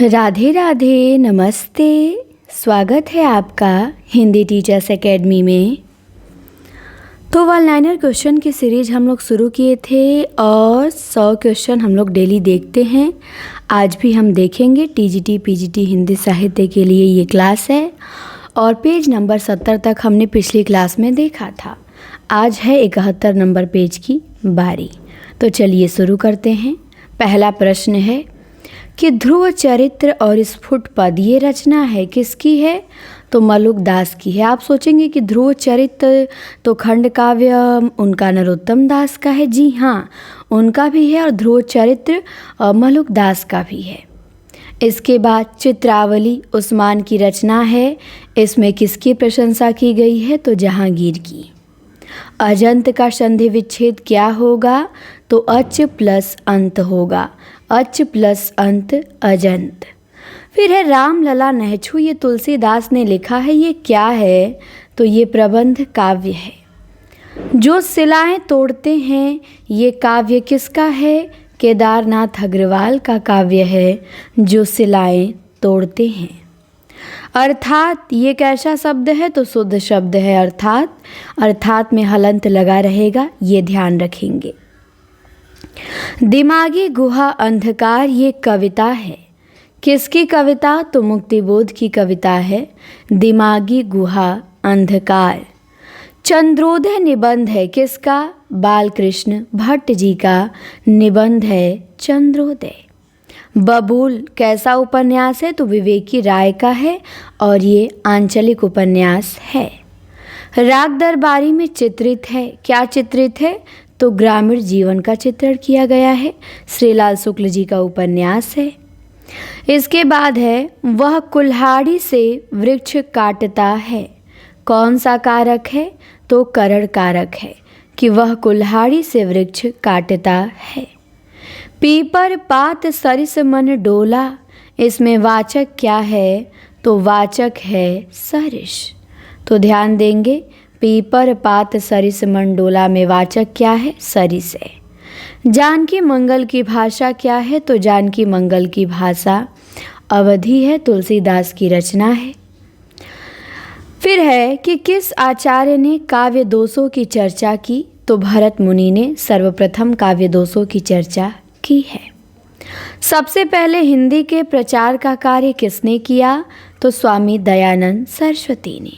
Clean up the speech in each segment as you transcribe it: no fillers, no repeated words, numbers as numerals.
राधे राधे, नमस्ते। स्वागत है आपका हिंदी टीचर्स एकेडमी में। तो वन लाइनर क्वेश्चन की सीरीज हम लोग शुरू किए थे और 100 क्वेश्चन हम लोग डेली देखते हैं। आज भी हम देखेंगे। टीजीटी पीजीटी हिंदी साहित्य के लिए ये क्लास है और पेज नंबर 70 तक हमने पिछली क्लास में देखा था। आज है 71 नंबर पेज की बारी। तो चलिए शुरू करते हैं। पहला प्रश्न है कि ध्रुव चरित्र और स्फुट पद ये रचना है किसकी है? तो मलुक दास की है। आप सोचेंगे कि ध्रुव चरित्र तो खंड काव्य उनका नरोत्तम दास का है। जी हाँ, उनका भी है और ध्रुव चरित्र मलुक दास का भी है। इसके बाद चित्रावली उस्मान की रचना है। इसमें किसकी प्रशंसा की गई है? तो जहांगीर की। अजंत का संधि विच्छेद क्या होगा? तो अच प्लस अंत होगा। अच प्लस अंत अजंत। फिर है रामलला नहछू, ये तुलसीदास ने लिखा है। ये क्या है? तो ये प्रबंध काव्य है। जो सिलाएं तोड़ते हैं, ये काव्य किसका है? केदारनाथ अग्रवाल का काव्य है जो सिलाएं तोड़ते हैं। अर्थात ये कैसा शब्द है? तो शुद्ध शब्द है। अर्थात में हलंत लगा रहेगा, ये ध्यान रखेंगे। दिमागी गुहा अंधकार ये कविता है। किसकी कविता? तो मुक्तिबोध की कविता है। दिमागी गुहा अंधकार। चंद्रोदय निबंध है किसका? बालकृष्ण भट्ट जी का निबंध है चंद्रोदय। बबूल कैसा उपन्यास है? तो विवेकी राय का है और ये आंचलिक उपन्यास है। राग दरबारी में चित्रित है। क्या चित्रित है? तो ग्रामीण जीवन का चित्रण किया गया है। श्रीलाल शुक्ल जी का उपन्यास है। इसके बाद है वह कुल्हाड़ी से वृक्ष काटता है। कौन सा कारक है? तो करण कारक है कि वह कुल्हाड़ी से वृक्ष काटता है। पीपर पात सरिस मन डोला, इसमें वाचक क्या है? तो वाचक है सरिस। तो ध्यान देंगे, पीपर पात सरिस मन डोला में वाचक क्या है? सरिस है। जानकी मंगल की भाषा क्या है? तो जानकी मंगल की भाषा अवधी है, तुलसीदास की रचना है। फिर है कि किस आचार्य ने काव्य दोषों की चर्चा की? तो भरत मुनि ने सर्वप्रथम काव्य दोषों की चर्चा की है। सबसे पहले हिंदी के प्रचार का कार्य किसने किया? तो स्वामी दयानंद सरस्वती ने।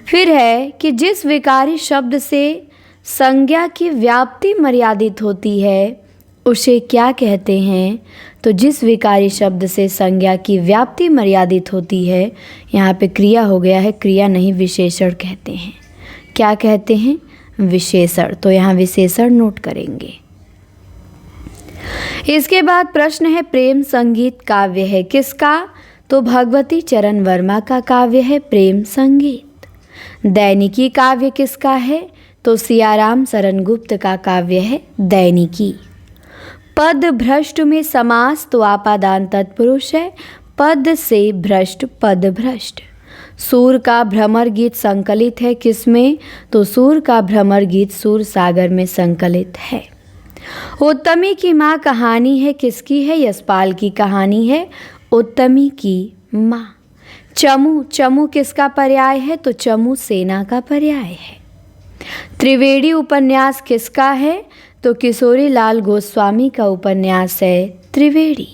फिर है कि जिस विकारी शब्द से संज्ञा की व्याप्ति मर्यादित होती है उसे क्या कहते हैं? तो जिस विकारी शब्द से संज्ञा की व्याप्ति मर्यादित होती है, यहाँ पे क्रिया हो गया है, क्रिया नहीं विशेषण कहते हैं। क्या कहते हैं? विशेषण। तो यहाँ विशेषण नोट करेंगे। इसके बाद प्रश्न है प्रेम संगीत काव्य है किसका? तो भगवती चरण वर्मा का काव्य है प्रेम संगीत। दैनिकी काव्य किसका है? तो सियाराम शरण गुप्त का काव्य है दैनिकी। पद भ्रष्ट में समास तो आपादान तत्पुरुष है। पद से भ्रष्ट पद भ्रष्ट। सूर का भ्रमर गीत संकलित है किसमें? तो सूर का भ्रमर गीत सूर सागर में संकलित है। उत्तमी की माँ कहानी है किसकी है? यशपाल की कहानी है उत्तमी की माँ। चमू, चमू किसका पर्याय है? तो चमू सेना का पर्याय है। त्रिवेणी उपन्यास किसका है? तो किशोरी लाल गोस्वामी का उपन्यास है त्रिवेणी।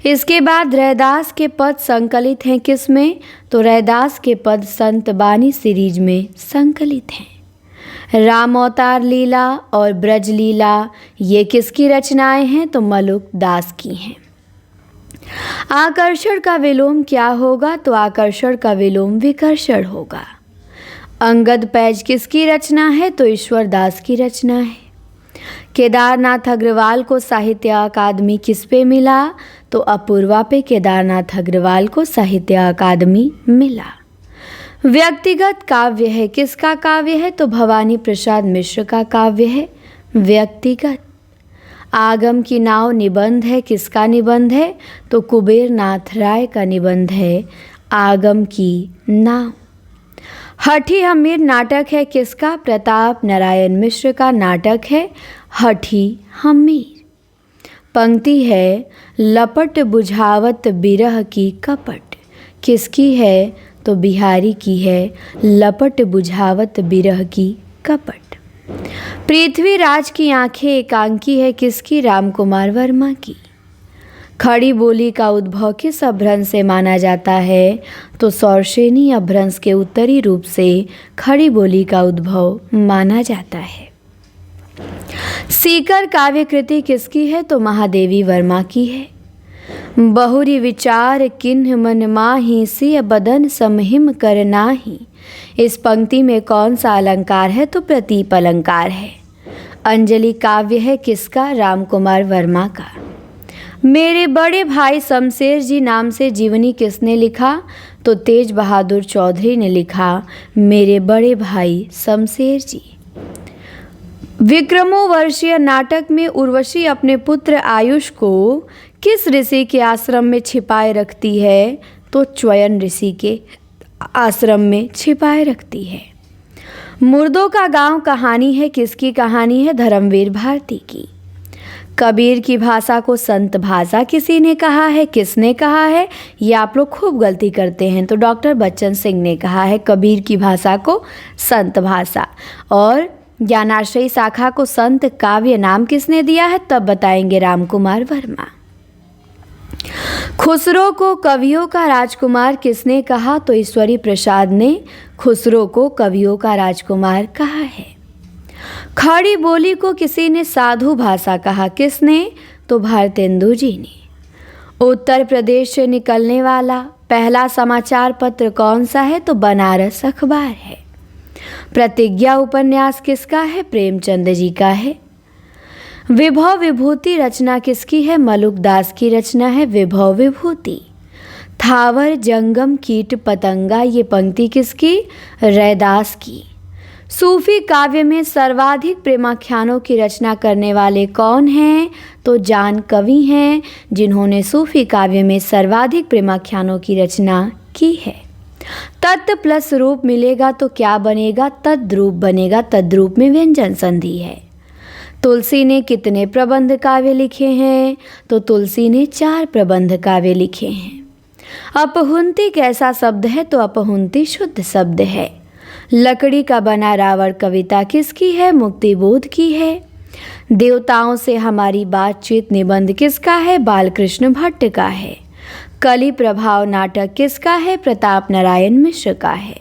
इसके बाद रैदास के पद संकलित हैं किसमें? तो रैदास के पद संत बानी सीरीज में संकलित हैं। राम अवतार लीला और ब्रज लीला ये किसकी रचनाएं हैं? तो मलुक दास की हैं। आकर्षण का विलोम क्या होगा? तो आकर्षण का विलोम विकर्षण होगा। अंगद पैज किसकी रचना है? तो ईश्वर दास की रचना है। केदारनाथ अग्रवाल को साहित्य अकादमी किस पे मिला? तो अपूर्वा पे केदारनाथ अग्रवाल को साहित्य अकादमी मिला। व्यक्तिगत काव्य है किसका काव्य है? तो भवानी प्रसाद मिश्र का काव्य है व्यक्तिगत। आगम की नाव निबंध है किसका निबंध है? तो कुबेर नाथ राय का निबंध है आगम की नाव। हठी हमीर नाटक है किसका? प्रताप नारायण मिश्र का नाटक है हठी हमीर। पंक्ति है लपट बुझावत बिरह की कपट। किसकी है? तो बिहारी की है, लपट बुझावत बिरह की कपट। पृथ्वीराज की आंखें एकांकी है, किसकी? राम कुमार वर्मा की। खड़ी बोली का उद्भव किस अपभ्रंश से माना जाता है? तो सौरसेनी अपभ्रंश के उत्तरी रूप से खड़ी बोली का उद्भव माना जाता है। सीकर काव्य कृति किसकी है? तो महादेवी वर्मा की है। बहुरी विचार किन्ह मन माही, सिय बदन समहिम कर नाही। इस पंक्ति में कौन सा अलंकार है? तो प्रतीप अलंकार है। अंजलि काव्य है किसका? राम कुमार वर्मा का। मेरे बड़े भाई शमशेर जी नाम से जीवनी किसने लिखा? तो तेज बहादुर चौधरी ने लिखा मेरे बड़े भाई शमशेर जी। विक्रमोर्वशीय नाटक में उर्वशी अपने पुत्र आयुष को किस ऋषि के आश्रम में छिपाए रखती है? तो च्वयन ऋषि के आश्रम में छिपाए रखती है। मुर्दों का गांव कहानी है किसकी कहानी है? धर्मवीर भारती की। कबीर की भाषा को संत भाषा किसी ने कहा है? किसने कहा है? ये आप लोग खूब गलती करते हैं। तो डॉक्टर बच्चन सिंह ने कहा है कबीर की भाषा को संत भाषा। और ज्ञानाश्रयी शाखा को संत काव्य नाम किसने दिया है? तब बताएंगे राम कुमार वर्मा। खुसरो को कवियों का राजकुमार किसने कहा? तो ईश्वरी प्रसाद ने खुसरो को कवियों का राजकुमार कहा है। खड़ी बोली को किसी ने साधु भाषा कहा, किसने? तो भारतेंदु जी ने। उत्तर प्रदेश से निकलने वाला पहला समाचार पत्र कौन सा है? तो बनारस अखबार है। प्रतिज्ञा उपन्यास किसका है? प्रेमचंद जी का है। विभव विभूति रचना किसकी है? मलुक दास की रचना है विभव विभूति। थावर जंगम कीट पतंगा, ये पंक्ति किसकी? रैदास की। सूफी काव्य में सर्वाधिक प्रेमाख्यानों की रचना करने वाले कौन हैं? तो जान कवि हैं जिन्होंने सूफी काव्य में सर्वाधिक प्रेमाख्यानों की रचना की है। तत् प्लस रूप मिलेगा तो क्या बनेगा? तद्रूप बनेगा। तद्रूप में व्यंजन संधि है। तुलसी ने कितने प्रबंध काव्य लिखे हैं? तो तुलसी ने 4 प्रबंध काव्य लिखे हैं। अपहुंती कैसा शब्द है? तो अपहुंती शुद्ध शब्द है। लकड़ी का बना रावण कविता किसकी है? मुक्तिबोध की है। देवताओं से हमारी बातचीत निबंध किसका है? बालकृष्ण भट्ट का है। कली प्रभाव नाटक किसका है? प्रताप नारायण मिश्र का है।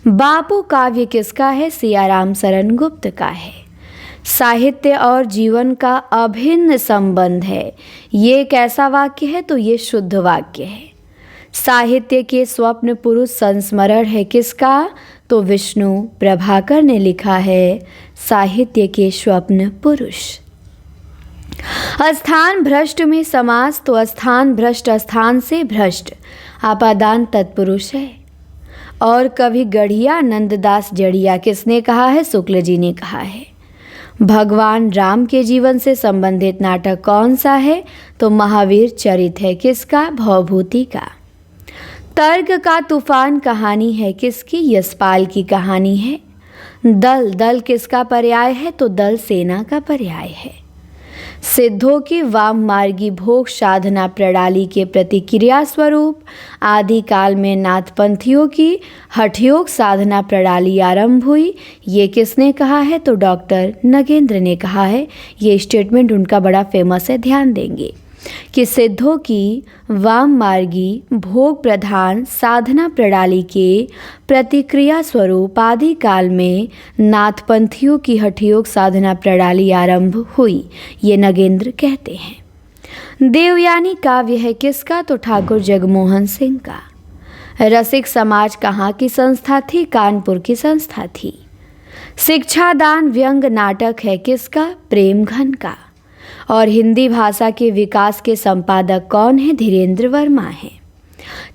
बापू काव्य किसका है? सियाराम शरण गुप्त का है। साहित्य और जीवन का अभिन्न संबंध है, ये कैसा वाक्य है? तो ये शुद्ध वाक्य है। साहित्य के स्वप्न पुरुष संस्मरण है किसका? तो विष्णु प्रभाकर ने लिखा है साहित्य के स्वप्न पुरुष। स्थान भ्रष्ट में समास, तो स्थान भ्रष्ट स्थान से भ्रष्ट आपादान तत्पुरुष है। और कभी गढ़िया नंददास जड़िया किसने कहा है? शुक्ल जी ने कहा है। भगवान राम के जीवन से संबंधित नाटक कौन सा है? तो महावीर चरित है किसका? भवभूति का। तर्क का तूफान कहानी है किसकी? यशपाल की कहानी है। दल, दल किसका पर्याय है? तो दल सेना का पर्याय है। सिद्धों की वाम मार्गी भोग साधना प्रणाली के प्रतिक्रिया स्वरूप आदिकाल में नाथपंथियों की हठयोग साधना प्रणाली आरंभ हुई, ये किसने कहा है? तो डॉक्टर नगेंद्र ने कहा है। ये स्टेटमेंट उनका बड़ा फेमस है, ध्यान देंगे कि सिद्धों की वाम मार्गी भोग प्रधान साधना प्रणाली के प्रतिक्रिया स्वरूप आदिकाल में नाथपंथियों की हठयोग साधना प्रणाली आरंभ हुई, ये नगेंद्र कहते हैं। देवयानी काव्य है किसका? तो ठाकुर जगमोहन सिंह का। रसिक समाज कहाँ की संस्था थी? कानपुर की संस्था थी। शिक्षादान व्यंग नाटक है किसका? प्रेमघन का। और हिंदी भाषा के विकास के संपादक कौन है? धीरेन्द्र वर्मा है।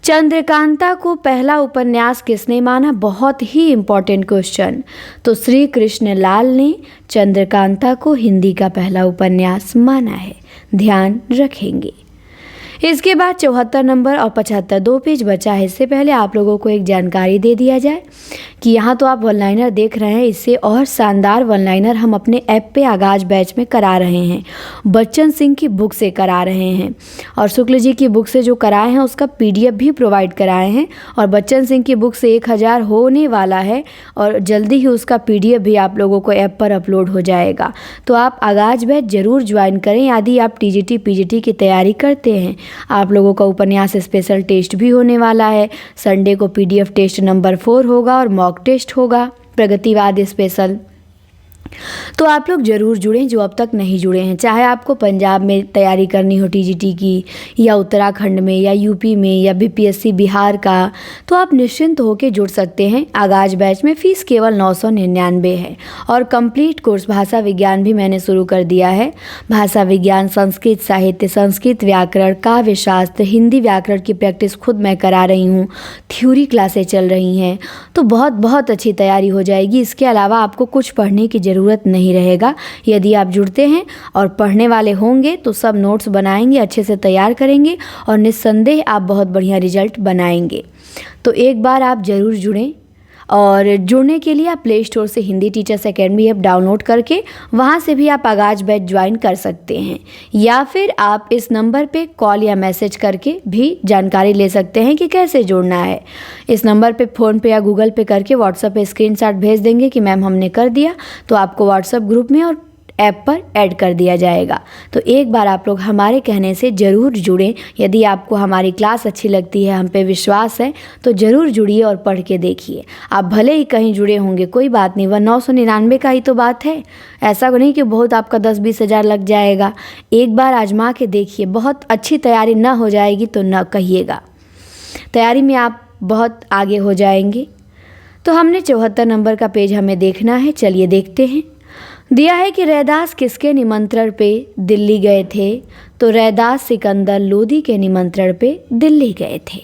चंद्रकांता को पहला उपन्यास किसने माना? बहुत ही इम्पोर्टेंट क्वेश्चन। तो श्री कृष्ण लाल ने चंद्रकांता को हिंदी का पहला उपन्यास माना है, ध्यान रखेंगे। इसके बाद 74 नंबर और 75 2 पेज बचा है। इससे पहले आप लोगों को एक जानकारी दे दिया जाए कि यहाँ तो आप वन लाइनर देख रहे हैं, इससे और शानदार वन लाइनर हम अपने ऐप पे आगाज बैच में करा रहे हैं। बच्चन सिंह की बुक से करा रहे हैं और शुक्ल जी की बुक से जो कराए हैं उसका PDF भी प्रोवाइड कराए हैं और बच्चन सिंह की बुक से 1000 होने वाला है और जल्दी ही उसका PDF भी आप लोगों को ऐप पर अपलोड हो जाएगा। तो आप आगाज बैच ज़रूर ज्वाइन करें यदि आप TGT PGT की तैयारी करते हैं। आप लोगों का उपन्यास स्पेशल टेस्ट भी होने वाला है। संडे को PDF टेस्ट नंबर 4 होगा और मॉक टेस्ट होगा प्रगतिवाद स्पेशल। तो आप लोग ज़रूर जुड़ें जो अब तक नहीं जुड़े हैं। चाहे आपको पंजाब में तैयारी करनी हो TGT की, या उत्तराखंड में, या UP में, या BPSC बिहार का, तो आप निश्चिंत होकर जुड़ सकते हैं। आगाज बैच में फ़ीस केवल 999 है और कंप्लीट कोर्स भाषा विज्ञान भी मैंने शुरू कर दिया है। भाषा विज्ञान, संस्कृत साहित्य, संस्कृत व्याकरण, काव्य शास्त्र, हिंदी व्याकरण की प्रैक्टिस खुद मैं करा रही हूँ। थ्योरी क्लासें चल रही हैं, तो बहुत अच्छी तैयारी हो जाएगी। इसके अलावा आपको कुछ पढ़ने की ज़रूरत नहीं रहेगा। यदि आप जुड़ते हैं और पढ़ने वाले होंगे तो सब नोट्स बनाएंगे, अच्छे से तैयार करेंगे और निस्संदेह आप बहुत बढ़िया रिजल्ट बनाएंगे। तो एक बार आप ज़रूर जुड़ें और जुड़ने के लिए आप प्ले स्टोर से Hindi teachers academy app download करके वहाँ से भी आप आगाज बैच ज्वाइन कर सकते हैं, या फिर आप इस नंबर पे कॉल या मैसेज करके भी जानकारी ले सकते हैं कि कैसे जुड़ना है। इस नंबर पे फ़ोन पे या गूगल पे करके व्हाट्सएप पे स्क्रीनशॉट भेज देंगे कि मैम हमने कर दिया, तो आपको व्हाट्सएप ग्रुप में और ऐप पर ऐड कर दिया जाएगा। तो एक बार आप लोग हमारे कहने से ज़रूर जुड़ें। यदि आपको हमारी क्लास अच्छी लगती है, हम पे विश्वास है, तो ज़रूर जुड़िए और पढ़ के देखिए। आप भले ही कहीं जुड़े होंगे, कोई बात नहीं, वह 999 का ही तो बात है। ऐसा नहीं कि बहुत आपका 10-20 हज़ार लग जाएगा। एक बार आजमा के देखिए, बहुत अच्छी तैयारी ना हो जाएगी तो न कहिएगा, तैयारी में आप बहुत आगे हो जाएंगे। तो हमने 74 नंबर का पेज हमें देखना है, चलिए देखते हैं। दिया है कि रैदास किसके निमंत्रण पे दिल्ली गए थे, तो रैदास सिकंदर लोदी के निमंत्रण पे दिल्ली गए थे।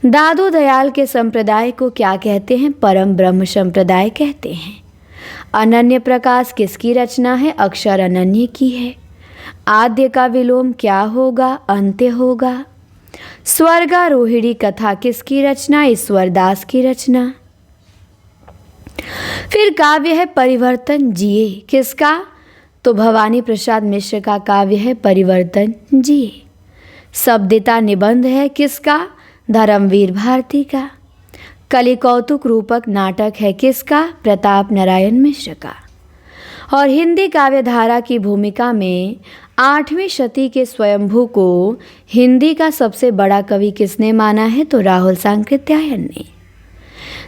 दादू दयाल के संप्रदाय को क्या कहते हैं, परम ब्रह्म संप्रदाय कहते हैं। अनन्य प्रकाश किसकी रचना है, अक्षर अनन्य की है। आद्य का विलोम क्या होगा, अंत्य होगा। स्वर्गारोहिणी कथा किसकी रचना, ईश्वरदास की रचना। फिर काव्य है परिवर्तन जिए, किसका, तो भवानी प्रसाद मिश्र का काव्य है परिवर्तन जिए। शब्दिता निबंध है किसका, धर्मवीर भारती का। कलि कौतुक रूपक नाटक है किसका, प्रताप नारायण मिश्र का। और हिंदी काव्य धारा की भूमिका में 8वीं शती के स्वयंभू को हिंदी का सबसे बड़ा कवि किसने माना है, तो राहुल सांकृत्यायन ने।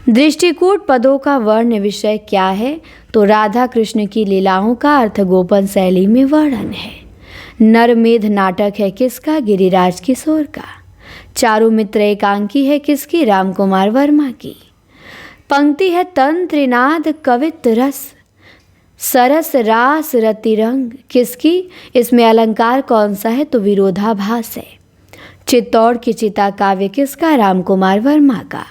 दृष्टिकूट पदों का वर्ण विषय क्या है, तो राधा कृष्ण की लीलाओं का अर्थगोपन शैली में वर्णन है। नरमेध नाटक है किसका, गिरिराज किशोर का। चारुमित्र एकांकी है किसकी, रामकुमार वर्मा की। पंक्ति है तंत्रिनाद कवित रस सरस रास रतिरंग, किसकी, इसमें अलंकार कौन सा है, तो विरोधाभास है। चित्तौड़ की चिता काव्य किसका, रामकुमार वर्मा का।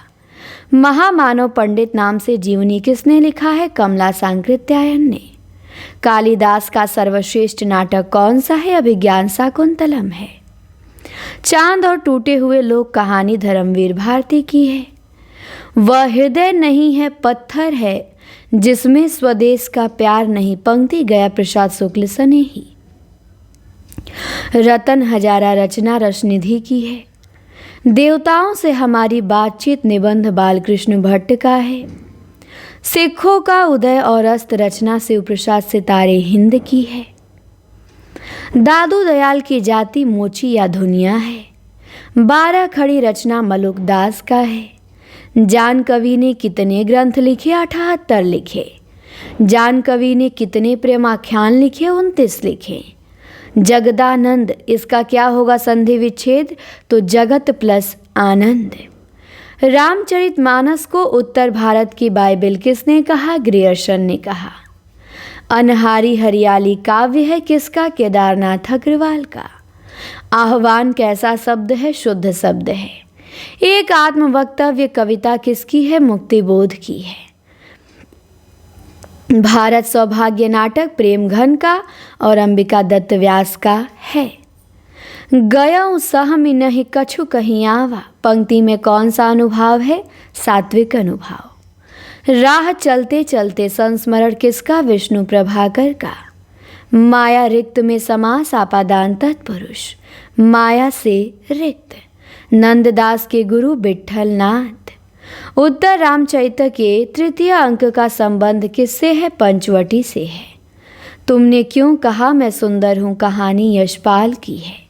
महामानव पंडित नाम से जीवनी किसने लिखा है, कमला सांकृत्यायन ने। कालिदास का सर्वश्रेष्ठ नाटक कौन सा है, अभिज्ञान शाकुंतलम है। चांद और टूटे हुए लोग कहानी धर्मवीर भारती की है। वह हृदय नहीं है पत्थर है, जिसमें स्वदेश का प्यार नहीं, पंक्ति गया प्रसाद शुक्ल सनेही। रतन हजारा रचना रसनिधि की है। देवताओं से हमारी बातचीत निबंध बालकृष्ण भट्ट का है। सिखों का उदय और अस्त रचना शिव प्रसाद सितारे हिंद की है। दादू दयाल की जाति मोची या धुनिया है। 12 खड़ी रचना मलुक दास का है। जान कवि ने कितने ग्रंथ लिखे, 78 लिखे। जान कवि ने कितने प्रेमाख्यान लिखे, 29 लिखे। जगदानंद, इसका क्या होगा संधि विच्छेद, तो जगत प्लस आनंद। रामचरितमानस को उत्तर भारत की बाइबल किसने कहा, ग्रियर्सन ने कहा। अनहारी हरियाली काव्य है किसका, केदारनाथ अग्रवाल का। आह्वान कैसा शब्द है, शुद्ध शब्द है। एक आत्मवक्तव्य कविता किसकी है, मुक्तिबोध की है। भारत सौभाग्य नाटक प्रेम घन का और अंबिका दत्त व्यास का है। गयऊँ सहमि नहीं कछु कहीं आवा, पंक्ति में कौन सा अनुभाव है, सात्विक अनुभाव। राह चलते चलते संस्मरण किसका, विष्णु प्रभाकर का। माया रिक्त में समास आपादान तत्पुरुष, माया से रिक्त। नंददास के गुरु विट्ठल नाथ। उत्तर रामचरित के तृतीय अंक का संबंध किससे है, पंचवटी से है। तुमने क्यों कहा मैं सुंदर हूँ, कहानी यशपाल की है।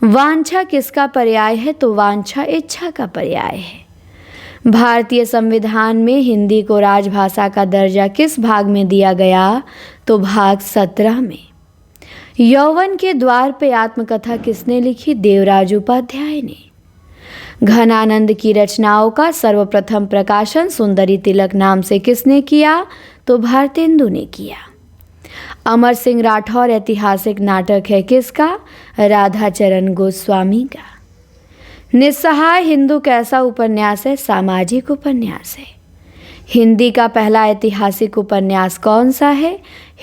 वांछा किसका पर्याय है, तो वांछा इच्छा का पर्याय है। भारतीय संविधान में हिंदी को राजभाषा का दर्जा किस भाग में दिया गया, तो भाग 17 में। यौवन के द्वार पे आत्मकथा किसने लिखी, देवराज उपाध्याय ने। घनानंद की रचनाओं का सर्वप्रथम प्रकाशन सुंदरी तिलक नाम से किसने किया, तो भारतेंदु ने किया। अमर सिंह राठौर ऐतिहासिक नाटक है किसका, राधाचरण गोस्वामी का। निस्सहाय हिंदू कैसा उपन्यास है, सामाजिक उपन्यास है। हिंदी का पहला ऐतिहासिक उपन्यास कौन सा है,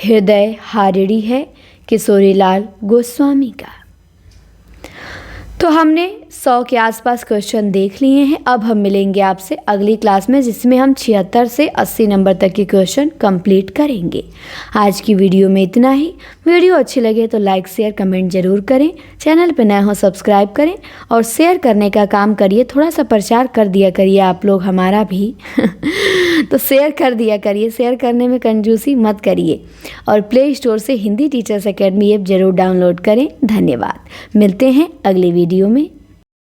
हृदय हारिणी है, किशोरीलाल गोस्वामी का। तो हमने 100 के आसपास क्वेश्चन देख लिए हैं। अब हम मिलेंगे आपसे अगली क्लास में, जिसमें हम 76 से 80 नंबर तक के क्वेश्चन कंप्लीट करेंगे। आज की वीडियो में इतना ही। वीडियो अच्छी लगे तो लाइक शेयर कमेंट जरूर करें। चैनल पर नए हो सब्सक्राइब करें और शेयर करने का काम करिए। थोड़ा सा प्रचार कर दिया करिए आप लोग हमारा भी तो शेयर कर दिया करिए, शेयर करने में कंजूसी मत करिए। और प्ले स्टोर से हिंदी टीचर्स एकेडमी ऐप जरूर डाउनलोड करें। धन्यवाद। मिलते हैं अगली वीडियो में।